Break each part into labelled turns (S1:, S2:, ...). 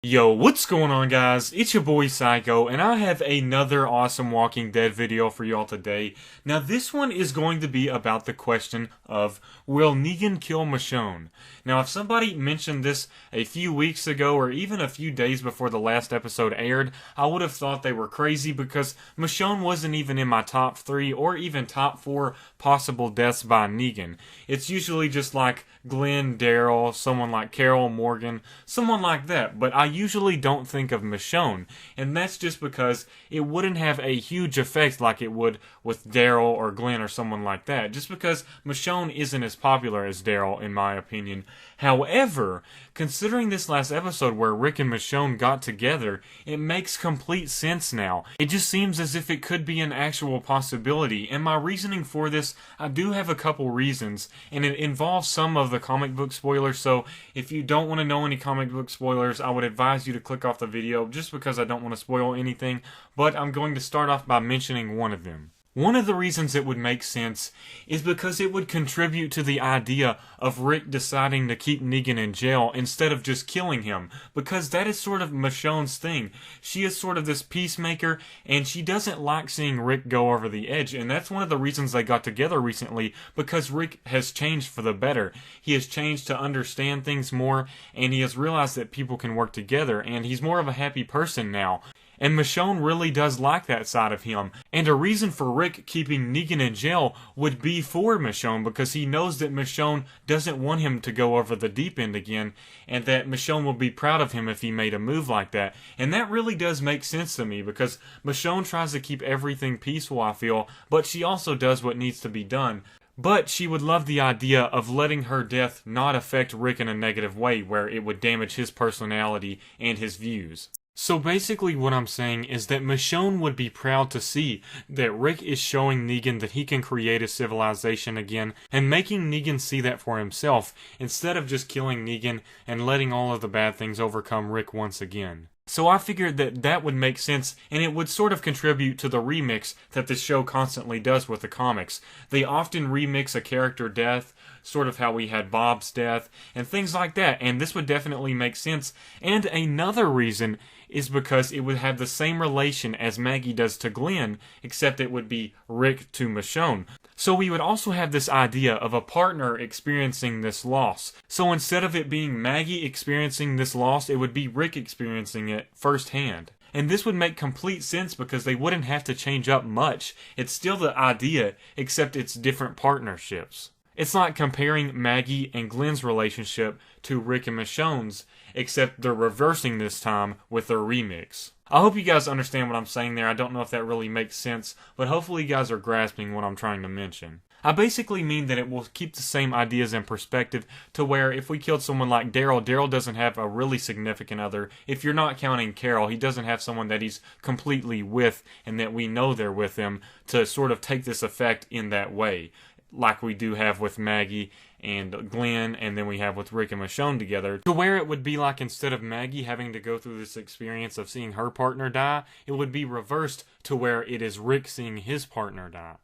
S1: Yo, what's going on, guys? It's your boy Psycho, and I have another awesome Walking Dead video for y'all today. Now, this one is going to be about the question of, will Negan kill Michonne? Now, if somebody mentioned this a few weeks ago, or even a few days before the last episode aired, I would have thought they were crazy because Michonne wasn't even in my top 3 or even top 4 possible deaths by Negan. It's usually just like Glenn, Daryl, someone like Carol, Morgan, someone like that, but I usually don't think of Michonne, and that's just because it wouldn't have a huge effect like it would with Daryl or Glenn or someone like that, just because Michonne isn't as popular as Daryl, in my opinion. However, considering this last episode where Rick and Michonne got together, it makes complete sense now. It just seems as if it could be an actual possibility, and my reasoning for this, I do have a couple reasons, and it involves some of the comic book spoilers, so if you don't want to know any comic book spoilers, I would advise you to click off the video just because I don't want to spoil anything, but I'm going to start off by mentioning one of them. One of the reasons it would make sense is because it would contribute to the idea of Rick deciding to keep Negan in jail instead of just killing him, because that is sort of Michonne's thing. She is sort of this peacemaker, and she doesn't like seeing Rick go over the edge, and that's one of the reasons they got together recently, because Rick has changed for the better. He has changed to understand things more, and he has realized that people can work together, and he's more of a happy person now. And Michonne really does like that side of him. And a reason for Rick keeping Negan in jail would be for Michonne, because he knows that Michonne doesn't want him to go over the deep end again, and that Michonne will be proud of him if he made a move like that. And that really does make sense to me, because Michonne tries to keep everything peaceful, I feel, but she also does what needs to be done. But she would love the idea of letting her death not affect Rick in a negative way, where it would damage his personality and his views. So basically what I'm saying is that Michonne would be proud to see that Rick is showing Negan that he can create a civilization again, and making Negan see that for himself, instead of just killing Negan and letting all of the bad things overcome Rick once again. So I figured that that would make sense, and it would sort of contribute to the remix that this show constantly does with the comics. They often remix a character death, sort of how we had Bob's death, and things like that, and this would definitely make sense. And another reason is because it would have the same relation as Maggie does to Glenn, except it would be Rick to Michonne. So we would also have this idea of a partner experiencing this loss. So instead of it being Maggie experiencing this loss, it would be Rick experiencing it firsthand. And this would make complete sense because they wouldn't have to change up much. It's still the idea, except it's different partnerships. It's like comparing Maggie and Glenn's relationship to Rick and Michonne's, except they're reversing this time with their remix. I hope you guys understand what I'm saying there. I don't know if that really makes sense, but hopefully you guys are grasping what I'm trying to mention. I basically mean that it will keep the same ideas in perspective to where if we killed someone like Daryl, Daryl doesn't have a really significant other. If you're not counting Carol, he doesn't have someone that he's completely with and that we know they're with him to sort of take this effect in that way, like we do have with Maggie and Glenn, and then we have with Rick and Michonne together, to where it would be like instead of Maggie having to go through this experience of seeing her partner die, it would be reversed to where it is Rick seeing his partner die.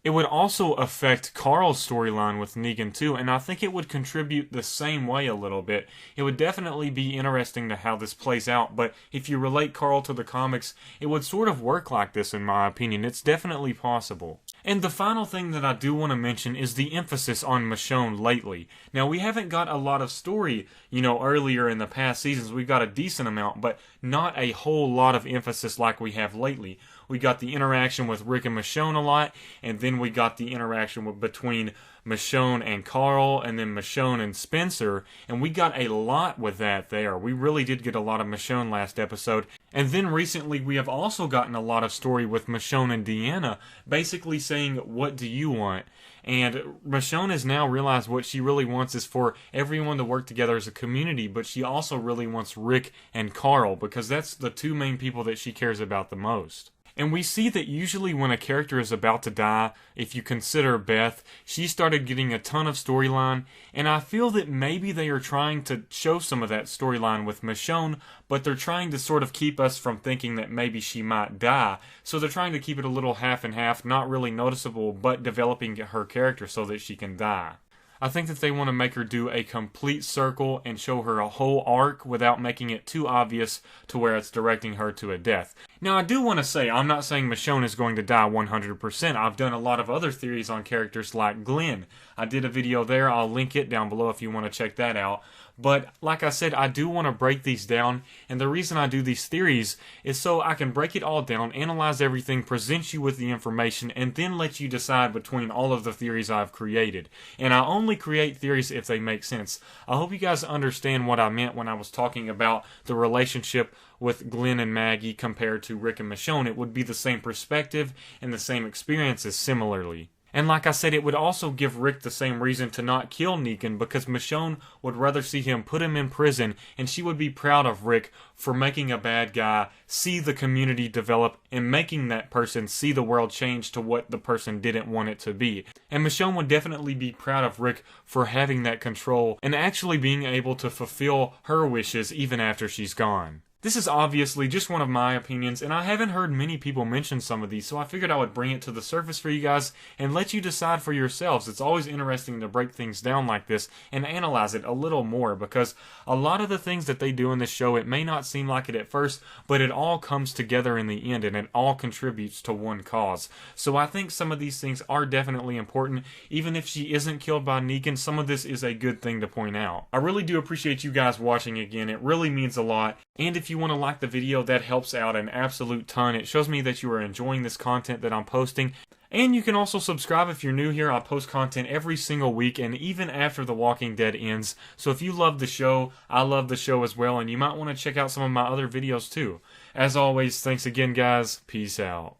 S1: It would also affect Carl's storyline with Negan too, and I think it would contribute the same way a little bit. It would definitely be interesting to how this plays out, but if you relate Carl to the comics, it would sort of work like this in my opinion. It's definitely possible. And the final thing that I do want to mention is the emphasis on Michonne lately. Now, we haven't got a lot of story, earlier in the past seasons. We got a decent amount, but not a whole lot of emphasis like we have lately. We got the interaction with Rick and Michonne a lot, and then we got the interaction between Michonne and Carl, and then Michonne and Spencer, and we got a lot with that there. We really did get a lot of Michonne last episode. And then recently we have also gotten a lot of story with Michonne and Deanna, basically saying, what do you want? And Michonne has now realized what she really wants is for everyone to work together as a community, but she also really wants Rick and Carl, because that's the two main people that she cares about the most. And we see that usually when a character is about to die, if you consider Beth, she started getting a ton of storyline, and I feel that maybe they are trying to show some of that storyline with Michonne, but they're trying to sort of keep us from thinking that maybe she might die. So they're trying to keep it a little half and half, not really noticeable, but developing her character so that she can die. I think that they want to make her do a complete circle and show her a whole arc without making it too obvious to where it's directing her to a death. Now, I do want to say, I'm not saying Michonne is going to die 100%. I've done a lot of other theories on characters like Glenn. I did a video there. I'll link it down below if you want to check that out. But like I said, I do want to break these down, and the reason I do these theories is so I can break it all down, analyze everything, present you with the information, and then let you decide between all of the theories I've created. And I only create theories if they make sense. I hope you guys understand what I meant when I was talking about the relationship with Glenn and Maggie compared to Rick and Michonne. It would be the same perspective and the same experiences similarly. And like I said, it would also give Rick the same reason to not kill Negan, because Michonne would rather see him put him in prison, and she would be proud of Rick for making a bad guy see the community develop and making that person see the world change to what the person didn't want it to be. And Michonne would definitely be proud of Rick for having that control and actually being able to fulfill her wishes even after she's gone. This is obviously just one of my opinions, and I haven't heard many people mention some of these, so I figured I would bring it to the surface for you guys and let you decide for yourselves. It's always interesting to break things down like this and analyze it a little more, because a lot of the things that they do in this show, it may not seem like it at first, but it all comes together in the end, and it all contributes to one cause. So I think some of these things are definitely important. Even if she isn't killed by Negan, some of this is a good thing to point out. I really do appreciate you guys watching again. It really means a lot. And if you want to like the video, that helps out an absolute ton. It shows me that you are enjoying this content that I'm posting. And you can also subscribe if you're new here. I post content every single week and even after The Walking Dead ends. So if you love the show, I love the show as well, and you might want to check out some of my other videos too. As always, thanks again guys. Peace out.